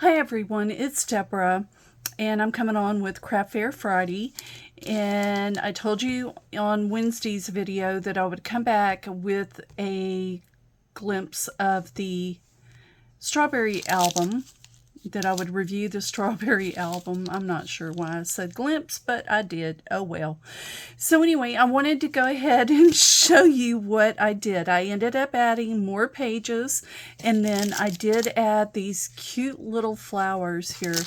Hi everyone, it's Deborah, and I'm coming on with Craft Fair Friday. And I told you on Wednesday's video that I would come back with a glimpse of the strawberry album, that I would review the strawberry album. I'm not sure why I said glimpse, but I did. Oh well. So anyway, I wanted to go ahead and show you what I did. I ended up adding more pages, and then I did add these cute little flowers here.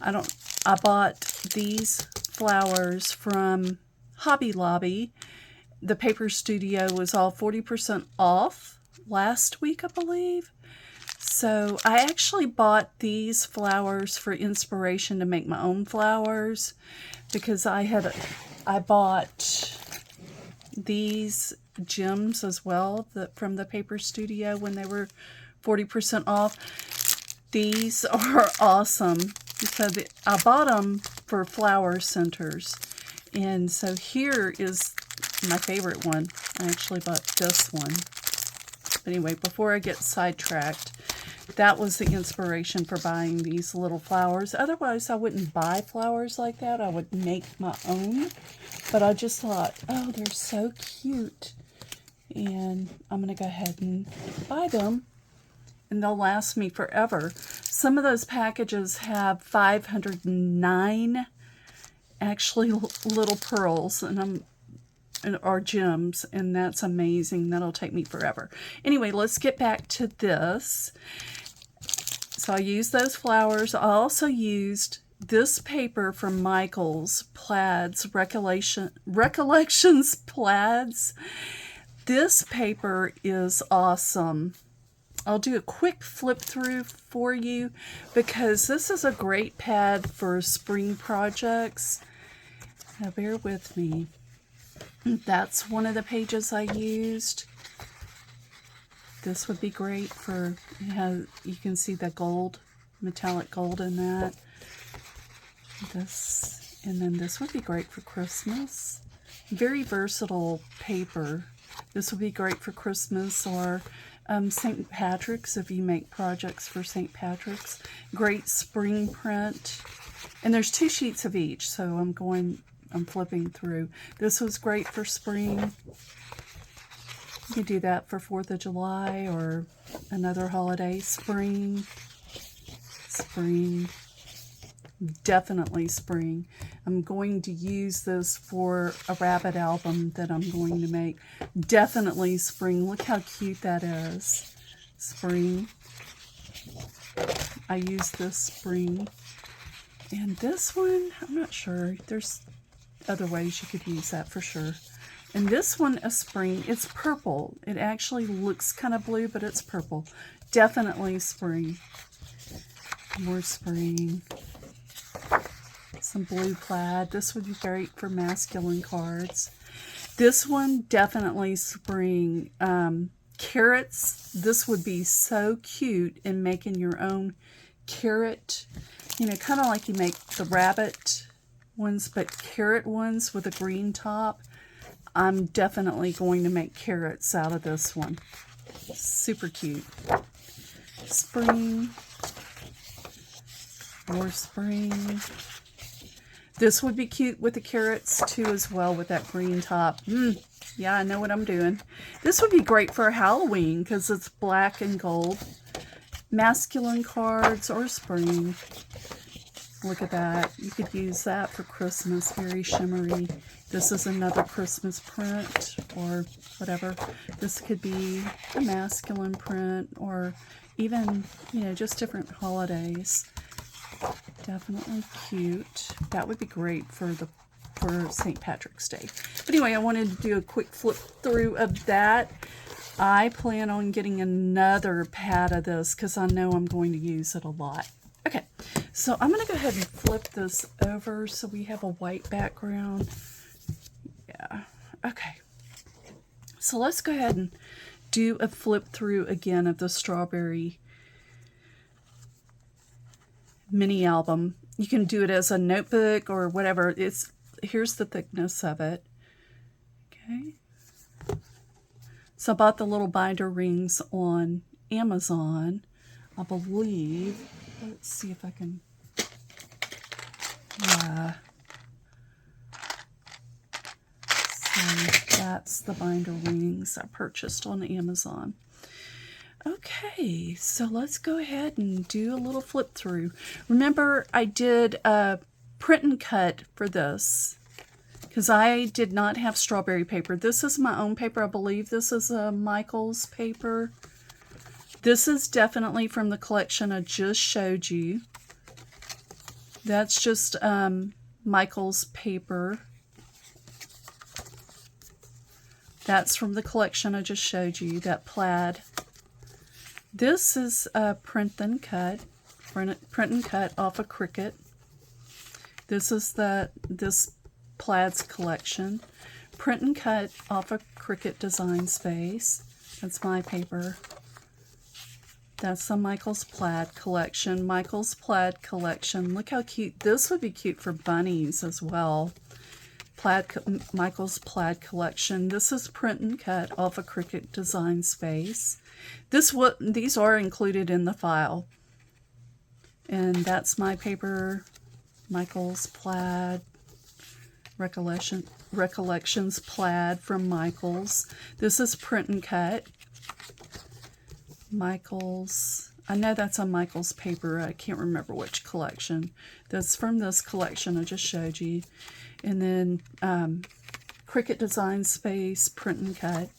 I bought these flowers from Hobby Lobby. The Paper Studio was all 40% off last week, I believe. So I actually bought these flowers for inspiration to make my own flowers, because I bought these gems as well from the Paper Studio when they were 40% off. These are awesome. So I bought them for flower centers. And so here is my favorite one. I actually bought this one. But anyway, before I get sidetracked, that was the inspiration for buying these little flowers. Otherwise, I wouldn't buy flowers like that. I would make my own. But I just thought, oh, they're so cute. And I'm going to go ahead and buy them. And they'll last me forever. Some of those packages have 509 actually little pearls. Or gems, and that's amazing. That'll take me forever. Anyway, let's get back to this. So I used those flowers. I also used this paper from Michael's Plaids, Recollections Plaids. This paper is awesome. I'll do a quick flip through for you because this is a great pad for spring projects. Now bear with me. That's one of the pages I used. This would be great for, you can see the gold, metallic gold in that. This, and then this would be great for Christmas. Very versatile paper. This would be great for Christmas or St. Patrick's if you make projects for St. Patrick's. Great spring print. And there's 2 sheets of each, so I'm flipping through. This was great for spring. You could do that for 4th of July or another holiday. Spring. Definitely spring. I'm going to use this for a rabbit album that I'm going to make. Definitely spring. Look how cute that is. Spring. I use this spring. And this one, I'm not sure. There's other ways you could use that for sure. And this one is spring. It's purple. It actually looks kind of blue, but it's purple. Definitely spring. More spring. Some blue plaid. This would be great for masculine cards. This one, definitely spring. Carrots. This would be so cute in making your own carrot. You know, kind of like you make the rabbit ones, but carrot ones with a green top. I'm definitely going to make carrots out of this one. Super cute. Spring. More spring. This would be cute with the carrots too as well with that green top. Yeah, I know what I'm doing. This would be great for Halloween because it's black and gold. Masculine cards or spring. Look at that. You could use that for Christmas. Very shimmery. This is another Christmas print or whatever. This could be a masculine print or even, you know, just different holidays. Definitely cute. That would be great for St. Patrick's Day. But anyway, I wanted to do a quick flip through of that. I plan on getting another pad of this because I know I'm going to use it a lot. Okay, so I'm going to go ahead and flip this over so we have a white background. Yeah, okay. So let's go ahead and do a flip through again of the strawberry mini album. You can do it as a notebook or whatever. Here's the thickness of it. Okay. So I bought the little binder rings on Amazon. I believe Let's see if I can, yeah. So that's the binder wings I purchased on Amazon. Okay, so let's go ahead and do a little flip through. Remember, I did a print and cut for this because I did not have strawberry paper. This is my own paper. I believe this is a Michael's paper. This is definitely from the collection I just showed you. That's just Michael's paper. That's from the collection I just showed you, that plaid. This is a print and cut off of Cricut. This is this plaid's collection. Print and cut off of Cricut Design Space. That's my paper. That's the Michael's plaid collection. Michael's plaid collection. Look how cute. This would be cute for bunnies as well. Michael's plaid collection. This is print and cut off of Cricut Design Space. These are included in the file. And that's my paper, Michael's plaid, Recollections plaid from Michael's. This is print and cut. Michael's, I know that's on Michael's paper. I can't remember which collection. That's from this collection I just showed you. And then Cricut Design Space, print and cut.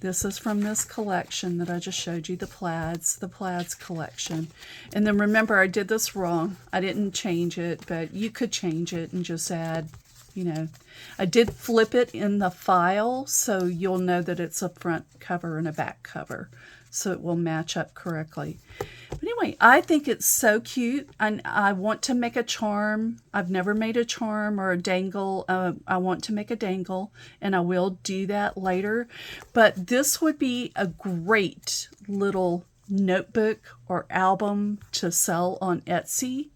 This is from this collection that I just showed you, the plaids collection. And then remember, I did this wrong. I didn't change it, but you could change it and just add, you know. I did flip it in the file, so you'll know that it's a front cover and a back cover, so it will match up correctly. But anyway, I think it's so cute. I want to make a charm. I've never made a charm or a dangle. I want to make a dangle, and I will do that later. But this would be a great little notebook or album to sell on Etsy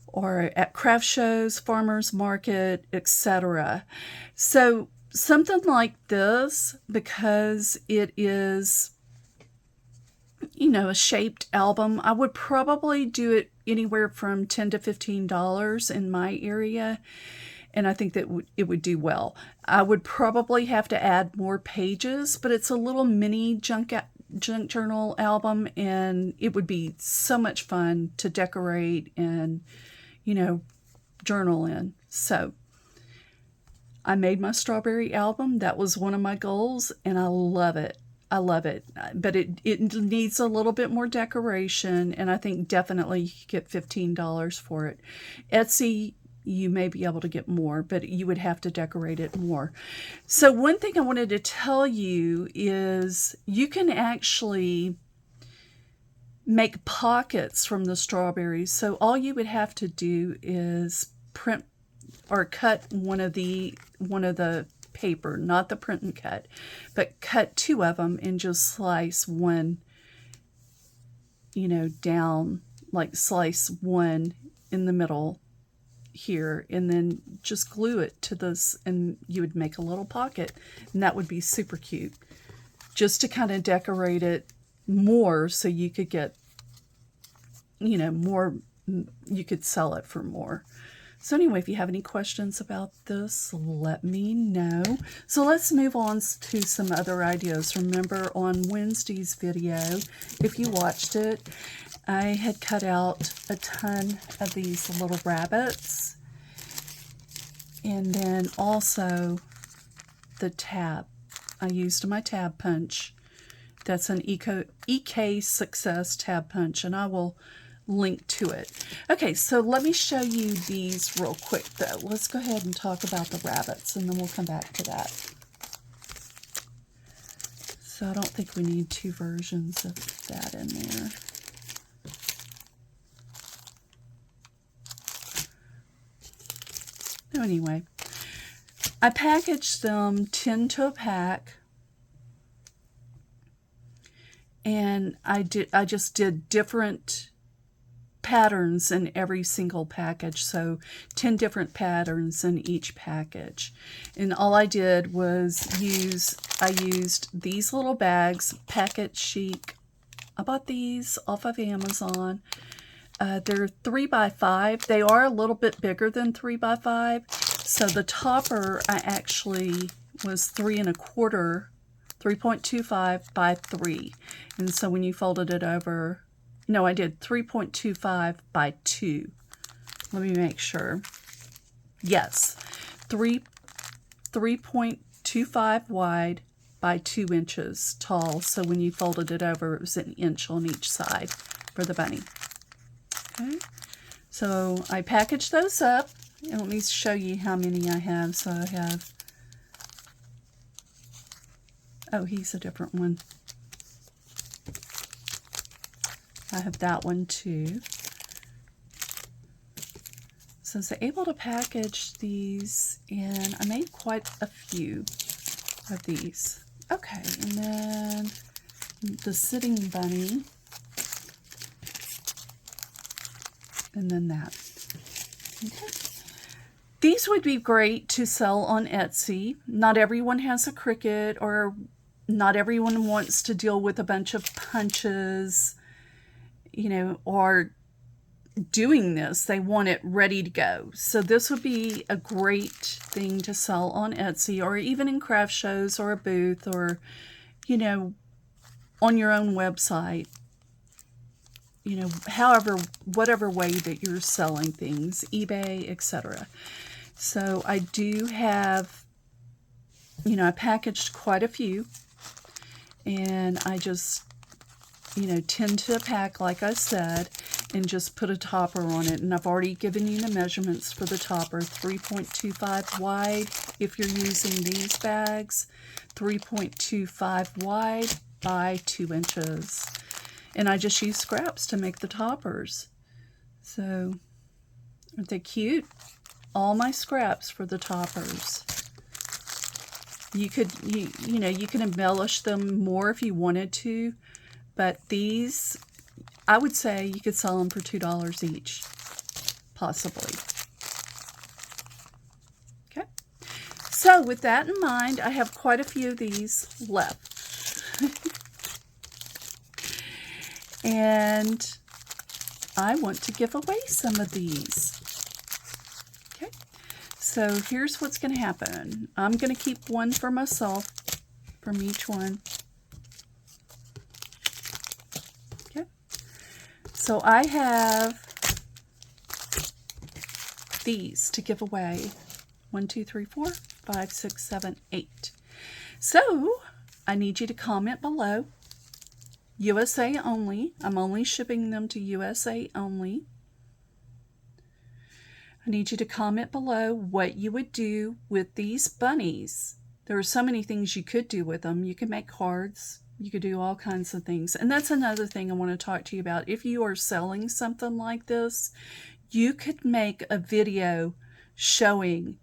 or at craft shows, farmers market, etc. So something like this, because it is, you know, a shaped album, I would probably do it anywhere from $10 to $15 in my area, and I think that it would do well. I would probably have to add more pages, but it's a little mini junk journal album, and it would be so much fun to decorate and, you know, journal in. So I made my strawberry album. That was one of my goals, and I love it. I love it, but it needs a little bit more decoration, and I think definitely you could get $15 for it. Etsy, you may be able to get more, but you would have to decorate it more. So one thing I wanted to tell you is you can actually make pockets from the strawberries. So all you would have to do is print or cut one of the paper, not the print and cut, but cut two of them and just slice one, you know, down, like slice one in the middle here, and then just glue it to this, and you would make a little pocket, and that would be super cute, just to kind of decorate it more so you could get, you know, more, you could sell it for more. So anyway, if you have any questions about this, let me know. So let's move on to some other ideas. Remember on Wednesday's video, if you watched it, I had cut out a ton of these little rabbits. And then also the tab. I used my tab punch. That's an EK Success tab punch, and I will link to it. Okay, so let me show you these real quick though. Let's go ahead and talk about the rabbits, and then we'll come back to that. So I don't think we need two versions of that in there. So anyway, I packaged them 10 to a pack, and I just did different patterns in every single package, so 10 different patterns in each package. And all I did was I used these little bags, Packet Chic I bought these off of Amazon. They're 3x5. They are a little bit bigger than 3x5. So the topper I actually was 3 1/4, 3.25 by 3. And so when you folded it over, no, I did 3.25 by 2. Let me make sure. Yes, 3.25 wide by 2 inches tall. So when you folded it over, it was an inch on each side for the bunny. Okay, so I packaged those up, and let me show you how many I have. So I have, oh, he's a different one. I have that one too. So I was able to package these, and I made quite a few of these. Okay, and then the sitting bunny. And then that. Okay. These would be great to sell on Etsy. Not everyone has a Cricut, or not everyone wants to deal with a bunch of punches, you know, or doing this. They want it ready to go. So this would be a great thing to sell on Etsy, or even in craft shows or a booth, or, you know, on your own website. You know, however, whatever way that you're selling things, eBay, etc. So I do have, you know, I packaged quite a few, and I just, you know, tend to pack, like I said, and just put a topper on it. And I've already given you the measurements for the topper: 3.25 wide if you're using these bags, 3.25 wide by 2 inches. And I just use scraps to make the toppers. So, aren't they cute? All my scraps for the toppers. You could, you know, you can embellish them more if you wanted to, but these, I would say you could sell them for $2 each, possibly. Okay. So with that in mind, I have quite a few of these left. And I want to give away some of these. Okay, so here's what's going to happen. I'm going to keep one for myself from each one. Okay, so I have these to give away. 1, 2, 3, 4, 5, 6, 7, 8. So I need you to comment below. USA only. I'm only shipping them to USA only. I need you to comment below what you would do with these bunnies. There are so many things you could do with them. You could make cards. You could do all kinds of things. And that's another thing I want to talk to you about. If you are selling something like this, you could make a video showing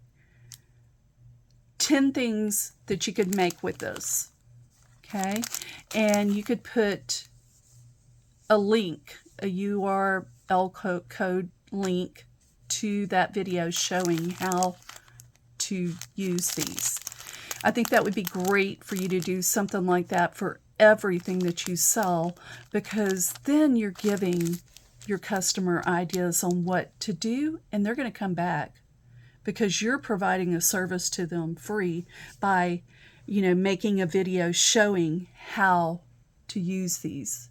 10 things that you could make with this. Okay, and you could put a link, a URL code link to that video showing how to use these. I think that would be great for you to do something like that for everything that you sell, because then you're giving your customer ideas on what to do, and they're going to come back because you're providing a service to them free by, you know, making a video showing how to use these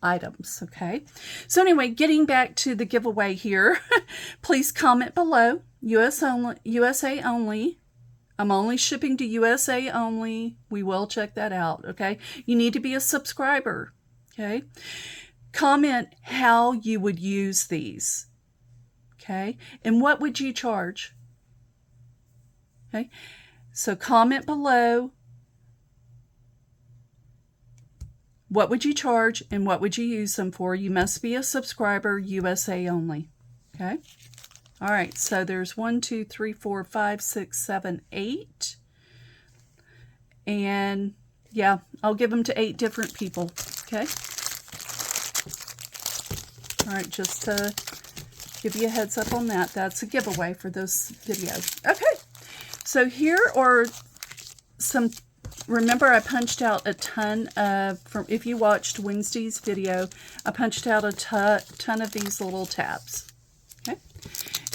items. Okay, so anyway, getting back to the giveaway here, please comment below. USA only. I'm only shipping to USA only. We will check that out. Okay, you need to be a subscriber. Okay, comment how you would use these. Okay, and what would you charge? Okay, so comment below. What would you charge and what would you use them for? You must be a subscriber, USA only. Okay. All right. So there's 1, 2, 3, 4, 5, 6, 7, 8. And yeah, I'll give them to 8 different people. Okay. All right. Just to give you a heads up on that. That's a giveaway for this video. Okay. So here are some remember I punched out a ton of, if you watched Wednesday's video, I punched out a ton of these little tabs. Okay.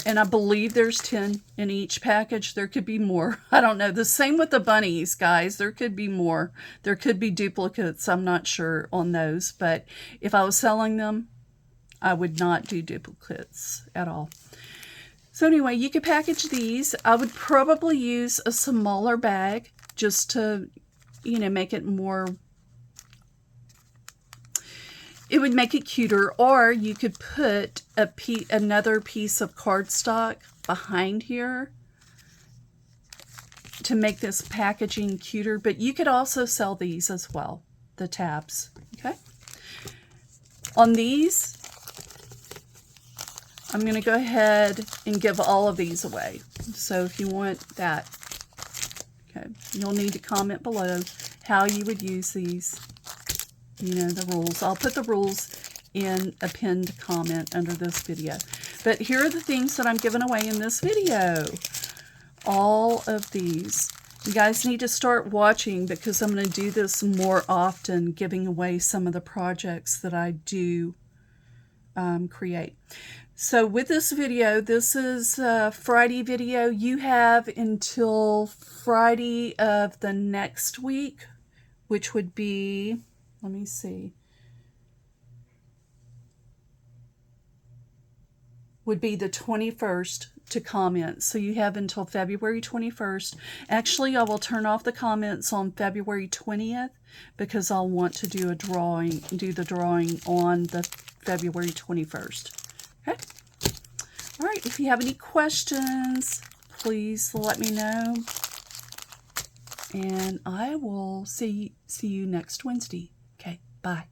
And I believe there's 10 in each package. There could be more. I don't know. The same with the bunnies, guys. There could be more. There could be duplicates. I'm not sure on those. But if I was selling them, I would not do duplicates at all. So anyway, you could package these. I would probably use a smaller bag just to, you know, make it more, it would make it cuter. Or you could put another piece of cardstock behind here to make this packaging cuter. But you could also sell these as well, the tabs. Okay. On these, I'm going to go ahead and give all of these away. So if you want that, okay, you'll need to comment below how you would use these, you know, the rules. I'll put the rules in a pinned comment under this video. But here are the things that I'm giving away in this video. All of these. You guys need to start watching because I'm going to do this more often, giving away some of the projects that I do create. So with this video, this is a Friday video. You have until Friday of the next week, which would be, let me see, would be the 21st to comment. So you have until February 21st. Actually, I will turn off the comments on February 20th because I'll want to do the drawing on the February 21st. Okay. All right. If you have any questions, please let me know. And I will see you next Wednesday. Okay. Bye.